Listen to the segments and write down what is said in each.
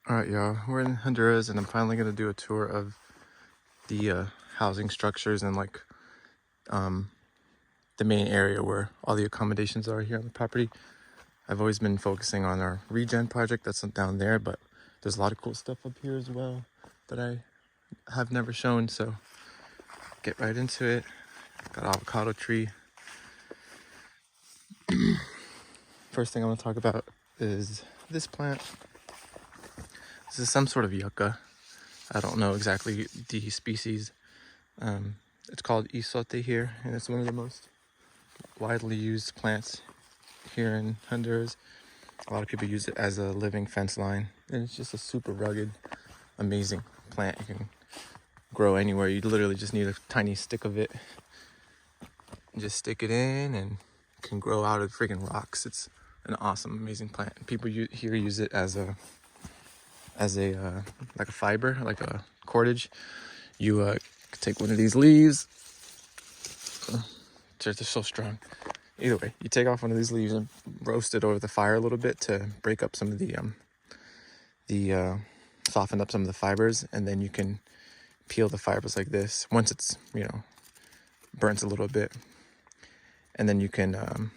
All right, y'all, we're in Honduras and I'm finally going to do a tour of the housing structures and the main area where all the accommodations are here on the property. I've always been focusing on our regen project that's down there, but there's a lot of cool stuff up here as well that I have never shown, so get right into it. Got an avocado tree. First thing I want to talk about is this plant. This is some sort of yucca. I don't know exactly the species. It's called isote here, and it's one of the most widely used plants here in Honduras. A lot of people use it as a living fence line, and it's just a super rugged, amazing plant. You can grow anywhere. You literally just need a tiny stick of it. Just stick it in and it can grow out of freaking rocks. It's an awesome, amazing plant. People here use it as a like a fiber, like a cordage. You take one of these leaves. They're so strong. Either way, you take off one of these leaves and roast it over the fire a little bit to break up some of the soften up some of the fibers, and then you can peel the fibers like this once it's burnt a little bit, and then you can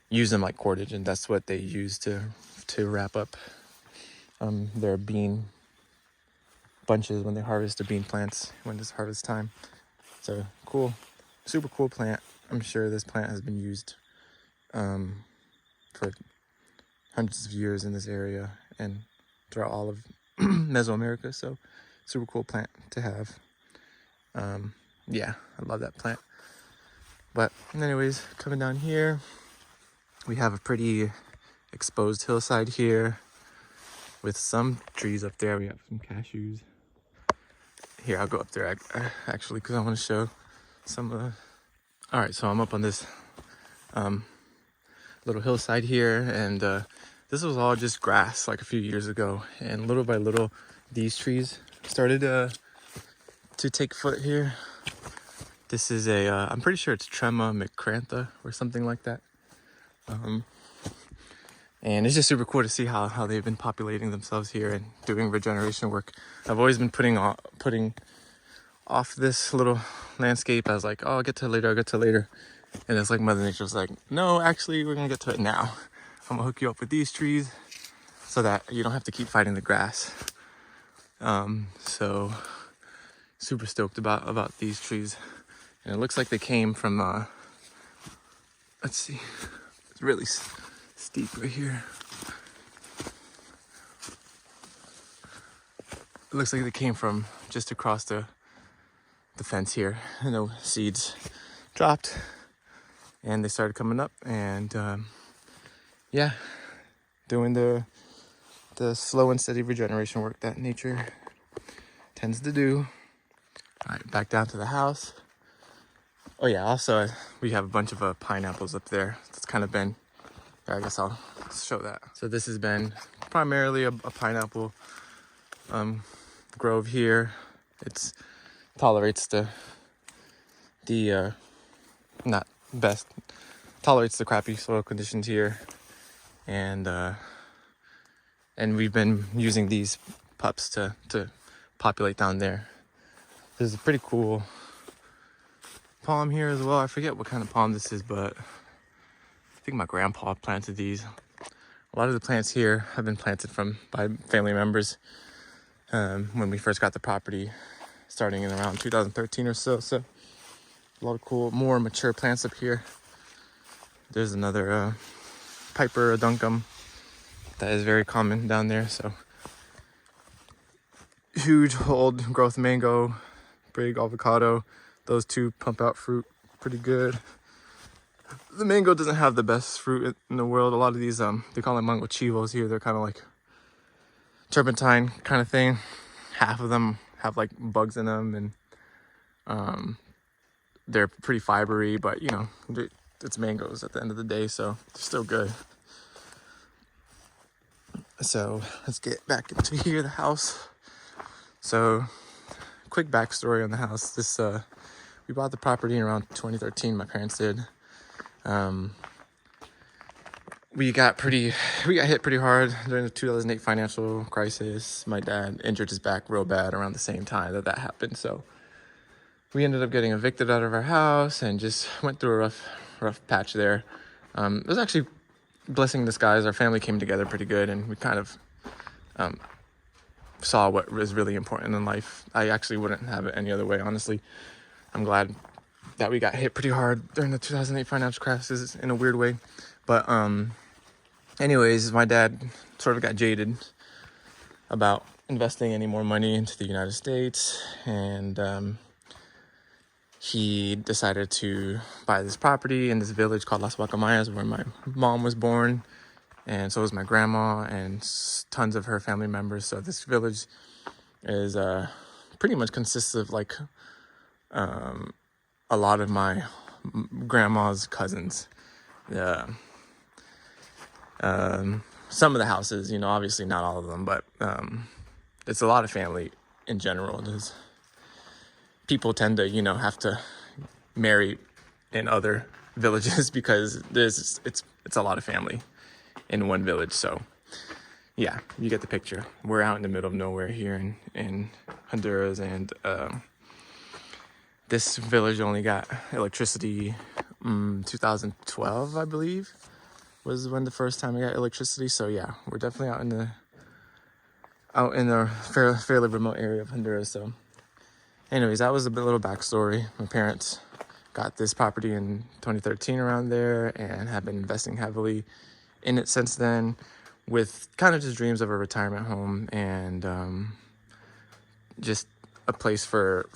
use them like cordage, and that's what they use to wrap up their bean bunches when they harvest the bean plants when it's harvest time. So cool, super cool plant. I'm sure this plant has been used for hundreds of years in this area and throughout all of Mesoamerica. So super cool plant to have. Yeah, I love that plant. But anyways, coming down here, we have a pretty exposed hillside here with some trees up there. We have some cashews. Here, I'll go up there actually because I want to show some. All right, so I'm up on this little hillside here, and this was all just grass like a few years ago, and little by little these trees started to take foot here. This is I'm pretty sure it's Trema micrantha or something like that, and it's just super cool to see how they've been populating themselves here and doing regeneration work. I've always been putting off this little landscape as like, oh, I'll get to it later. And it's like Mother Nature's like, no, actually, we're gonna get to it now. I'm gonna hook you up with these trees so that you don't have to keep fighting the grass. So super stoked about these trees. And it looks like they came from, let's see, it's really steep right here. It looks like they came from just across the fence here. And the seeds dropped and they started coming up, and yeah, doing the slow and steady regeneration work that nature tends to do. All right, back down to the house. Oh yeah, also we have a bunch of pineapples up there. It's kind of been, I guess I'll show that. So this has been primarily a pineapple grove here. It's tolerates the not best, tolerates the crappy soil conditions here, and we've been using these pups to populate down there. There's a pretty cool palm here as well. I forget what kind of palm this is, but I think my grandpa planted these. A lot of the plants here have been planted by family members when we first got the property, starting in around 2013 or so. So a lot of cool, more mature plants up here. There's another Piper oduncum that is very common down there. So huge old growth mango, big avocado. Those two pump out fruit pretty good. The mango doesn't have the best fruit in the world. A lot of these, they call them mango chivos here. They're kind of like turpentine kind of thing. Half of them have like bugs in them, and they're pretty fibery, but it's mangoes at the end of the day, so they're still good. So let's get back into here, the house. So quick backstory on the house. We bought the property in around 2013, my parents did. we got hit pretty hard during the 2008 financial crisis. My dad injured his back real bad around the same time that happened. So we ended up getting evicted out of our house and just went through a rough patch there. It was actually blessing in disguise. Our family came together pretty good, and we kind of saw what was really important in life. I actually wouldn't have it any other way, honestly. I'm glad that we got hit pretty hard during the 2008 financial crisis in a weird way. But anyways, my dad sort of got jaded about investing any more money into the United States, and he decided to buy this property in this village called Las Guacamayas, where my mom was born, and so was my grandma and tons of her family members. So this village is pretty much consists of like a lot of my grandma's cousins. Some of the houses, obviously not all of them, but it's a lot of family in general. People tend to, have to marry in other villages because it's a lot of family in one village. So yeah, you get the picture. We're out in the middle of nowhere here in Honduras, and this village only got electricity 2012, I believe, was when the first time I got electricity. So yeah, we're definitely out in the fairly remote area of Honduras. So anyways, that was a little backstory. My parents got this property in 2013 around there and have been investing heavily in it since then, with kind of just dreams of a retirement home and just a place for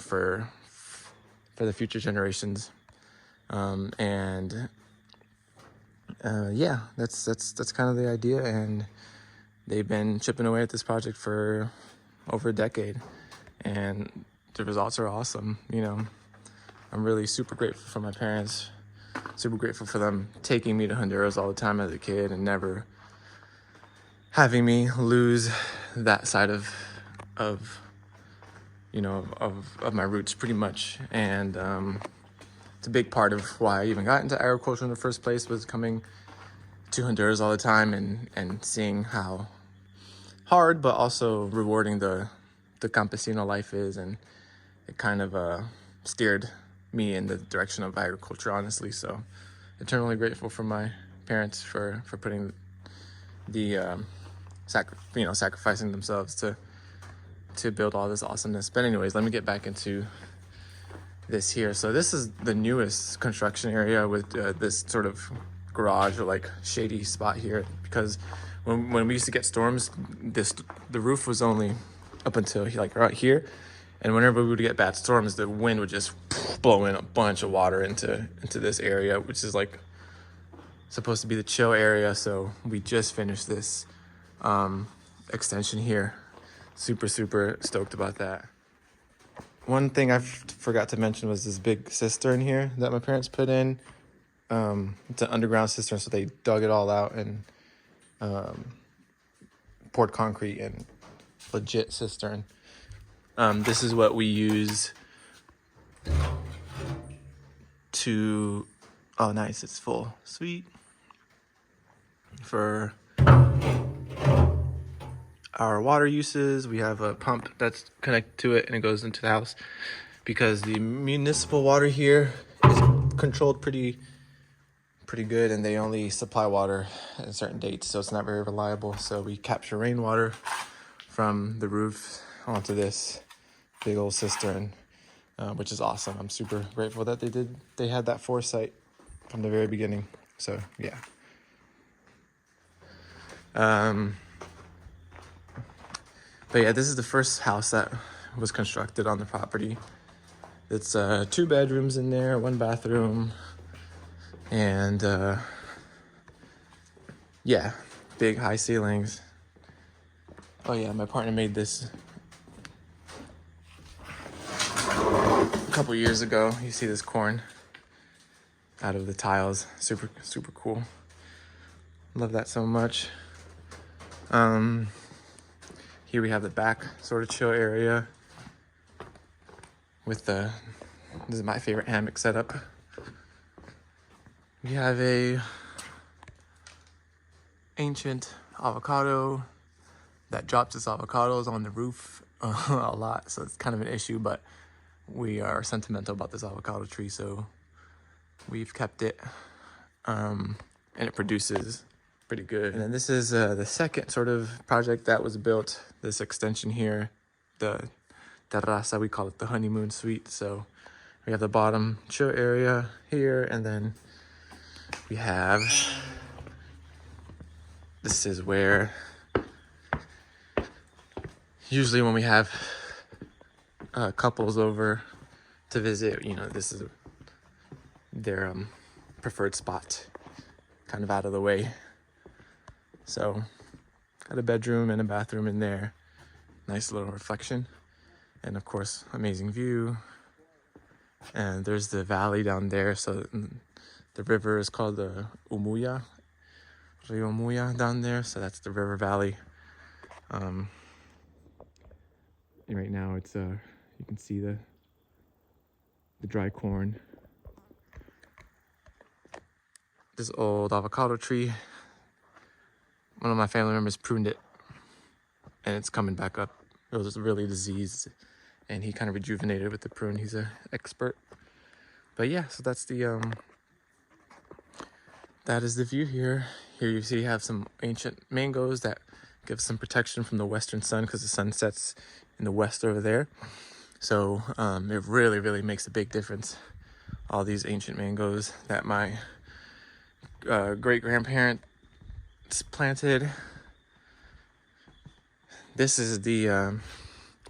the future generations. Yeah, that's kind of the idea, and they've been chipping away at this project for over a decade, and the results are awesome. I'm really super grateful for my parents, super grateful for them taking me to Honduras all the time as a kid and never having me lose that side of my roots pretty much. And it's a big part of why I even got into agriculture in the first place, was coming to Honduras all the time and seeing how hard but also rewarding the campesino life is, and it kind of steered me in the direction of agriculture, honestly. So eternally grateful for my parents for putting the sacrificing themselves to build all this awesomeness. But anyways, let me get back into this here. So this is the newest construction area with this sort of garage or like shady spot here, because when we used to get storms, the roof was only up until like right here, and whenever we would get bad storms, the wind would just blow in a bunch of water into this area, which is like supposed to be the chill area. So we just finished this extension here. Super stoked about that. One thing I forgot to mention was this big cistern here that my parents put in. It's an underground cistern, so they dug it all out and poured concrete and legit cistern. This is what we use to, oh nice, it's full, sweet, for our water uses. We have a pump that's connected to it and it goes into the house, because the municipal water here is controlled pretty good, and they only supply water at certain dates, so it's not very reliable. So we capture rainwater from the roof onto this big old cistern, which is awesome. I'm super grateful that they had that foresight from the very beginning. So yeah. But yeah, this is the first house that was constructed on the property. It's 2 bedrooms in there, 1 bathroom, and yeah, big high ceilings. Oh yeah, my partner made this a couple years ago. You see this corn out of the tiles. Super cool. Love that so much. Here we have the back sort of chill area with this is my favorite hammock setup. We have a ancient avocado that drops its avocados on the roof a lot, so it's kind of an issue, but we are sentimental about this avocado tree, so we've kept it, and it produces pretty good. And then this is the second sort of project that was built, this extension here, the terraza, we call it the honeymoon suite. So we have the bottom chill area here, and then we have, this is where usually when we have couples over to visit, you know, this is their preferred spot, kind of out of the way. So got a bedroom and a bathroom in there, nice little reflection, and of course amazing view. And there's the valley down there, so the river is called the Rio Umuya down there, so that's the river valley. Right now it's you can see the dry corn. This old avocado tree, one of my family members pruned it, and it's coming back up. It was really diseased, and he kind of rejuvenated with the prune. He's an expert. But yeah, so that's the that is the view here. Here you see you have some ancient mangoes that give some protection from the western sun, because the sun sets in the west over there. So it really, really makes a big difference. All these ancient mangoes that my great-grandparents planted. This is the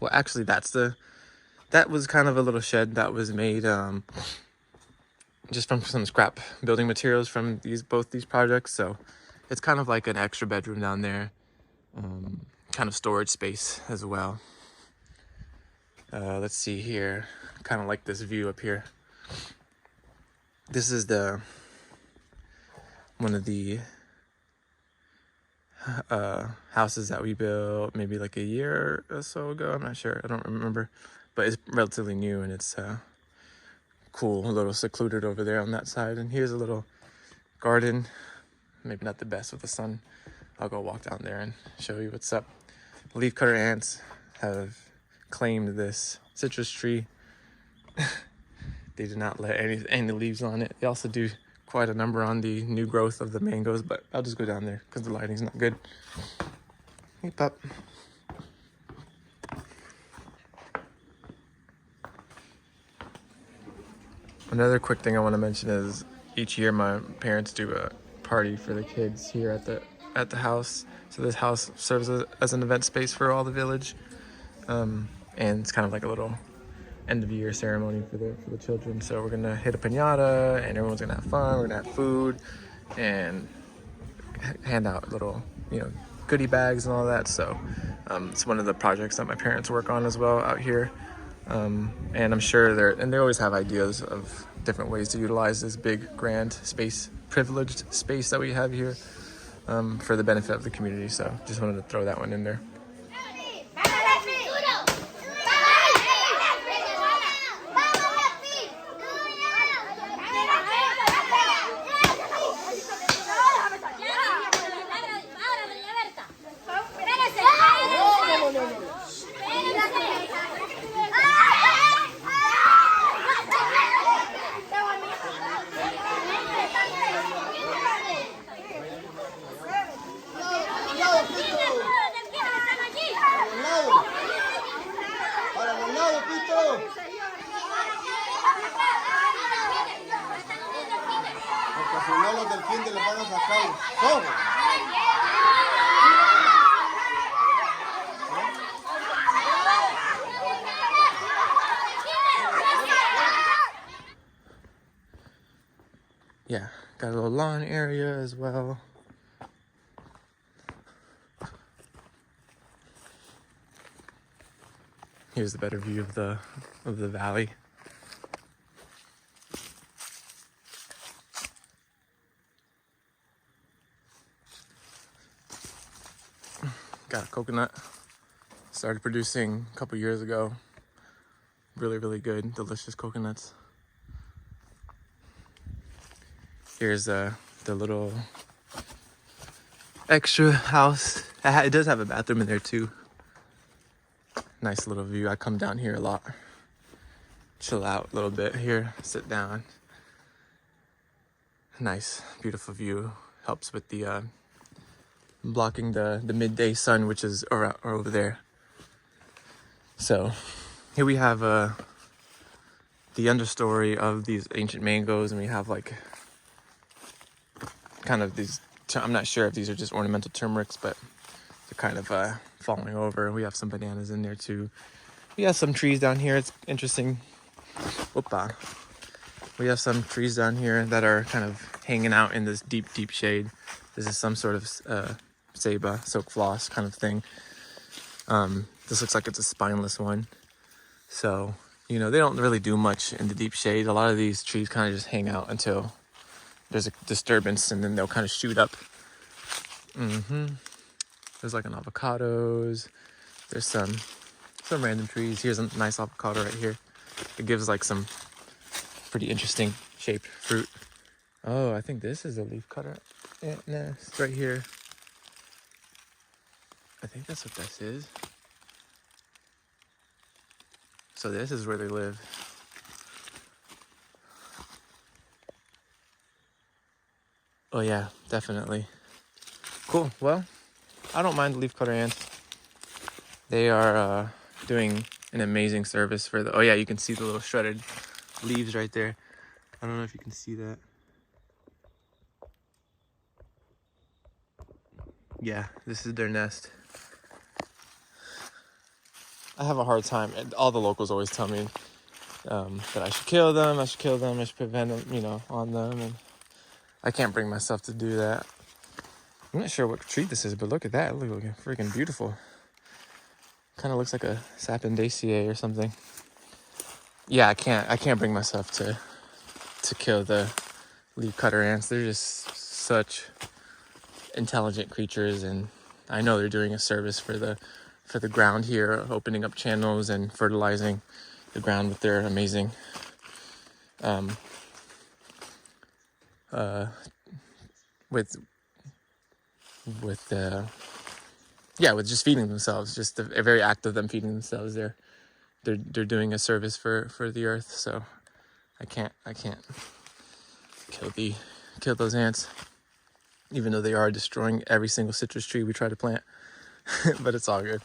well, actually that was kind of a little shed that was made just from some scrap building materials from both these projects. So it's kind of like an extra bedroom down there, kind of storage space as well. Let's see here, kind of like this view up here. This is one of the houses that we built maybe like a year or so ago. I'm not sure, I don't remember, but it's relatively new, and it's cool, a little secluded over there on that side. And here's a little garden, maybe not the best with the sun. I'll go walk down there and show you what's up. Leafcutter ants have claimed this citrus tree. They did not let any leaves on it. They also do quite a number on the new growth of the mangoes, but I'll just go down there because the lighting's not good. Hey, pup. Another quick thing I want to mention is each year my parents do a party for the kids here at the house. So this house serves as an event space for all the village, and it's kind of like a little end of year ceremony for the children. So we're gonna hit a piñata, and everyone's gonna have fun. We're gonna have food and hand out little, goodie bags and all that. So it's one of the projects that my parents work on as well out here. And I'm sure they always have ideas of different ways to utilize this big, grand space, privileged space that we have here, for the benefit of the community. So just wanted to throw that one in there. Yeah, got a little lawn area as well. Here's the better view of the valley. Got a coconut. Started producing a couple years ago. Really, really good, delicious coconuts. Here's the little extra house. It does have a bathroom in there too. Nice little view. I come down here a lot. Chill out a little bit here. Sit down. Nice, beautiful view. Helps with the blocking the midday sun, which is around, or over there. So here we have the understory of these ancient mangoes, and we have like kind of these, I'm not sure if these are just ornamental turmerics, but they're kind of falling over. We have some bananas in there too. We have some trees down here. It's interesting. Whoopa. We have some trees down here that are kind of hanging out in this deep, deep shade. This is some sort of ceiba, silk floss kind of thing. This looks like it's a spineless one. So, you know, they don't really do much in the deep shade. A lot of these trees kind of just hang out until there's a disturbance, and then they'll kind of shoot up. There's like an avocados. There's some random trees. Here's a nice avocado right here. It gives like some pretty interesting shaped fruit. Oh, I think this is a leaf cutter ant nest right here. I think that's what this is. So this is where they live. Oh yeah, definitely. Cool. Well, I don't mind the leafcutter ants. They are doing an amazing service for the... Oh yeah, you can see the little shredded leaves right there. I don't know if you can see that. Yeah, this is their nest. I have a hard time, and all the locals always tell me that I should kill them, I should prevent them, you know, on them, and I can't bring myself to do that. I'm not sure what tree this is, but look at that. It looks like freaking beautiful. Kind of looks like a Sapindaceae or something. Yeah, I can't bring myself to kill the leafcutter ants. They're just such intelligent creatures, and I know they're doing a service for the ground here, opening up channels and fertilizing the ground with their amazing with just feeding themselves. Just a very act of them feeding themselves. They're doing a service for the earth. So I can't kill those ants, even though they are destroying every single citrus tree we try to plant. But it's all good.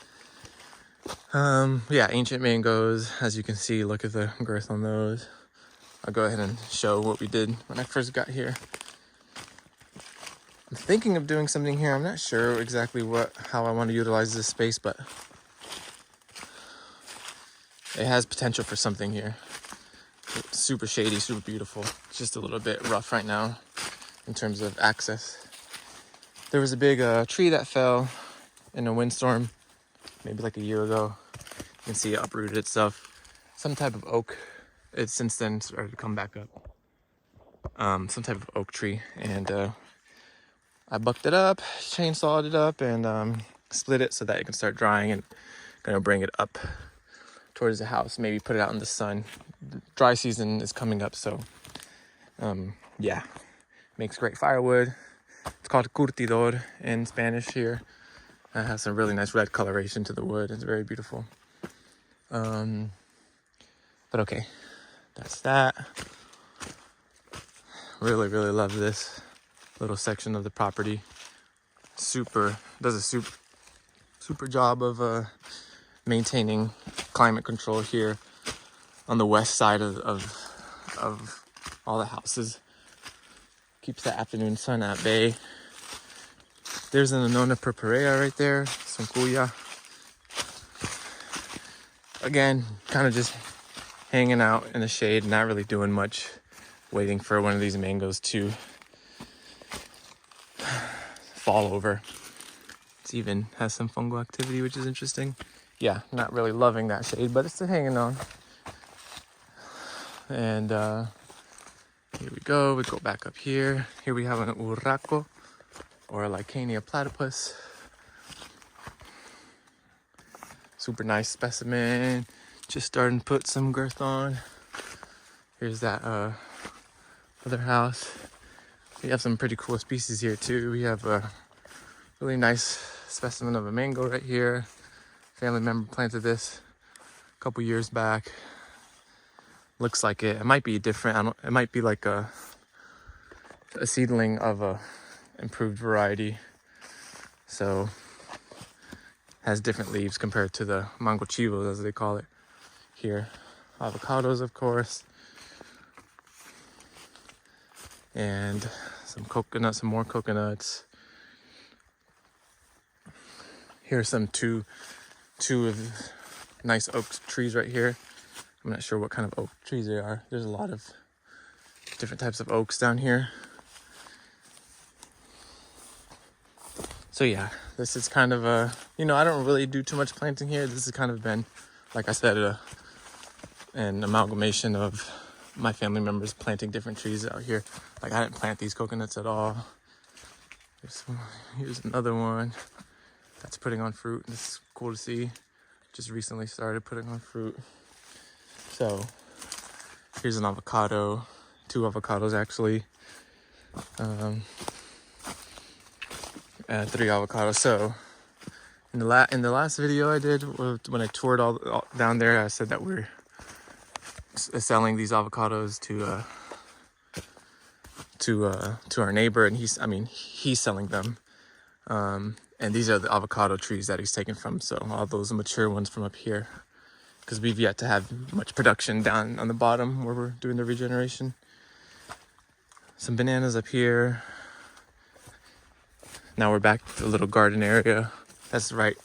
Yeah, ancient mangoes. As you can see, look at the girth on those. I'll go ahead and show what we did when I first got here. I'm thinking of doing something here. I'm not sure exactly how I want to utilize this space, but it has potential for something here. It's super shady, super beautiful. It's just a little bit rough right now in terms of access. There was a big tree that fell in a windstorm maybe like a year ago. You can see it uprooted itself. Some type of oak. It's since then started to come back up. Some type of oak tree, and I bucked it up, chainsawed it up, and split it so that it can start drying, and gonna bring it up towards the house. Maybe put it out in the sun. The dry season is coming up, so yeah, makes great firewood. It's called curtidor in Spanish here. It has some really nice red coloration to the wood. It's very beautiful. But okay, that's that. Really, really love this little section of the property. Does a super job of maintaining climate control here on the west side of all the houses. Keeps the afternoon sun at bay. There's an Annona purpurea right there, Sunkuya. Again, kind of just hanging out in the shade, not really doing much, waiting for one of these mangoes to fall over. It even has some fungal activity, which is interesting. Yeah, not really loving that shade, but it's still hanging on. And here we go. We go back up here. Here we have an urraco, or a Licania platypus. Super nice specimen. Just starting to put some girth on. Here's that other house. We have some pretty cool species here too. We have Really nice specimen of a mango right here. Family member planted this a couple years back. Looks like it might be different. It might be like a seedling of a improved variety. So has different leaves compared to the mango chivos, as they call it here. Avocados, of course. And some coconuts, some more coconuts. Here's some two of nice oak trees right here. I'm not sure what kind of oak trees they are. There's a lot of different types of oaks down here. So yeah, this is kind of a, I don't really do too much planting here. This has kind of been, like I said, an amalgamation of my family members planting different trees out here. Like I didn't plant these coconuts at all. Here's another one that's putting on fruit. This is cool to see. Just recently started putting on fruit. So here's an avocado, 2 avocados actually. 3 avocados. So in the last video I did, when I toured all down there, I said that we're selling these avocados to our neighbor, and he's selling them. And these are the avocado trees that he's taken from. So all those mature ones from up here, because we've yet to have much production down on the bottom where we're doing the regeneration. Some bananas up here. Now we're back to the little garden area. That's right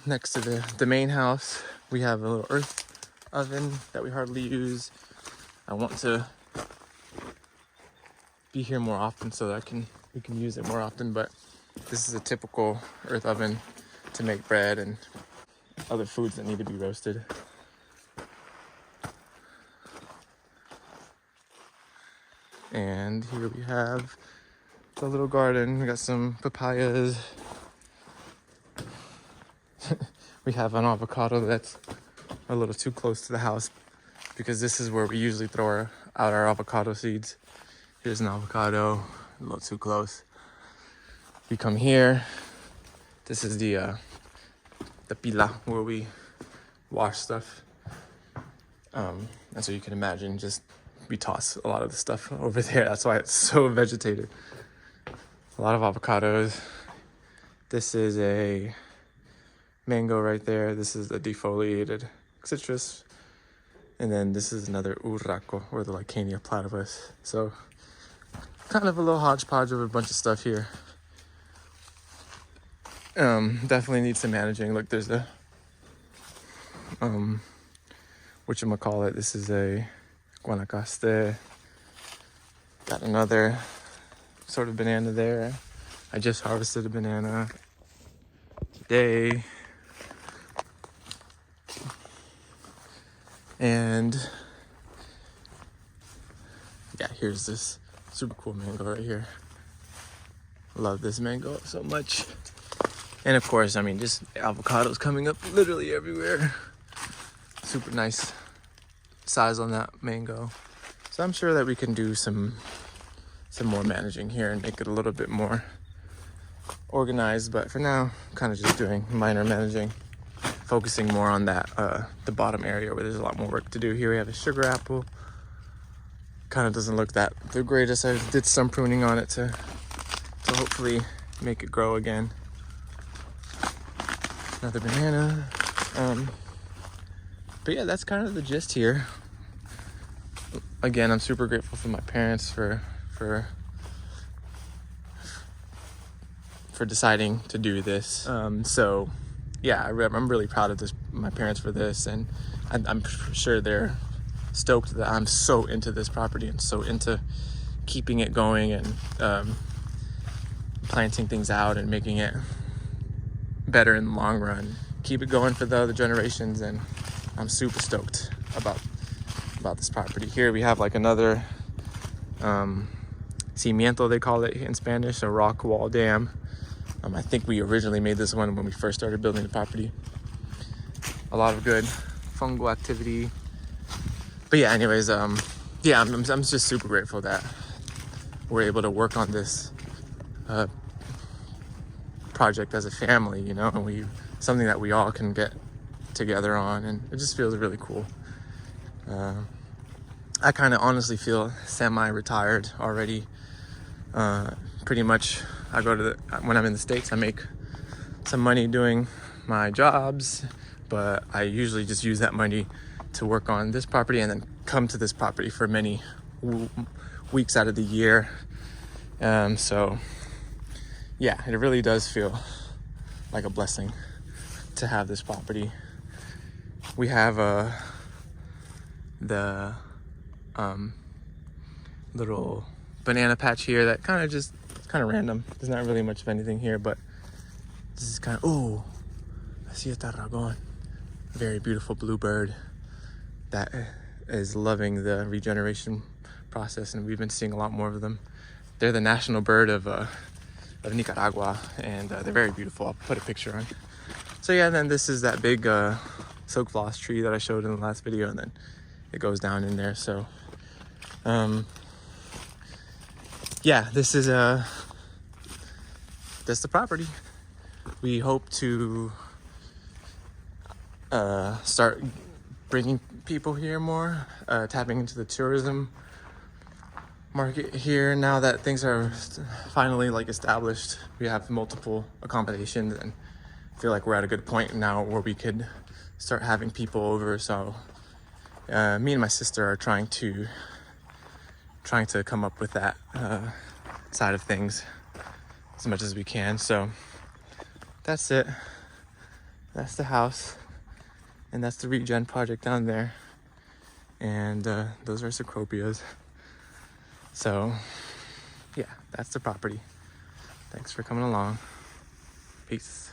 next to the main house. We have a little earth oven that we hardly use. I want to be here more often so that we can use it more often, but this is a typical earth oven to make bread and other foods that need to be roasted. And here we have the little garden. We got some papayas. We have an avocado that's a little too close to the house because this is where we usually throw out our avocado seeds. Here's an avocado, a little too close. We come here. This is the pila where we wash stuff. And so you can imagine, just we toss a lot of the stuff over there. That's why it's so vegetated. A lot of avocados. This is a mango right there. This is a defoliated citrus. And then this is another urraco, or the Licania platypus. So kind of a little hodgepodge of a bunch of stuff here. Definitely needs some managing. Look, there's a whatchamacallit. This is a Guanacaste. Got another sort of banana there. I just harvested a banana today. And yeah, here's this super cool mango right here. Love this mango so much. And of course, just avocados coming up literally everywhere. Super nice size on that mango. So I'm sure that we can do some more managing here and make it a little bit more organized. But for now, I'm kind of just doing minor managing, focusing more on that the bottom area where there's a lot more work to do. Here we have a sugar apple. Kind of doesn't look the greatest. I did some pruning on it to hopefully make it grow again. Another banana. But yeah, that's kind of the gist here. Again, I'm super grateful for my parents for deciding to do this. So yeah, I'm really proud of my parents for this, and I'm sure they're stoked that I'm so into this property and so into keeping it going and planting things out and making it better in the long run. Keep it going for the other generations, and I'm super stoked about this property. Here we have like another cimiento, they call it in Spanish, a rock wall dam. I think we originally made this one when we first started building the property. A lot of good fungal activity. But yeah, anyways, yeah, I'm just super grateful that we're able to work on this project as a family, you know, and something that we all can get together on, and it just feels really cool. I kind of honestly feel semi-retired already. Pretty much, when I'm in the States, I make some money doing my jobs, but I usually just use that money to work on this property and then come to this property for many weeks out of the year. So yeah, it really does feel like a blessing to have this property. We have the little banana patch here that kind of random. There's not really much of anything here, but this is kind of, oh, así está dragón. Very beautiful bluebird that is loving the regeneration process, and we've been seeing a lot more of them. They're the national bird of Nicaragua, and they're very beautiful. I'll put a picture on. So yeah, then this is that big silk floss tree that I showed in the last video, and then it goes down in there. So yeah, this is that's the property. We hope to start bringing people here more, tapping into the tourism market here now that things are finally like established. We have multiple accommodations, and I feel like we're at a good point now where we could start having people over. So me and my sister are trying to come up with that side of things as much as we can. So that's it. That's the house, and that's the regen project down there, and those are cecropias. So yeah, that's the property. Thanks for coming along. Peace.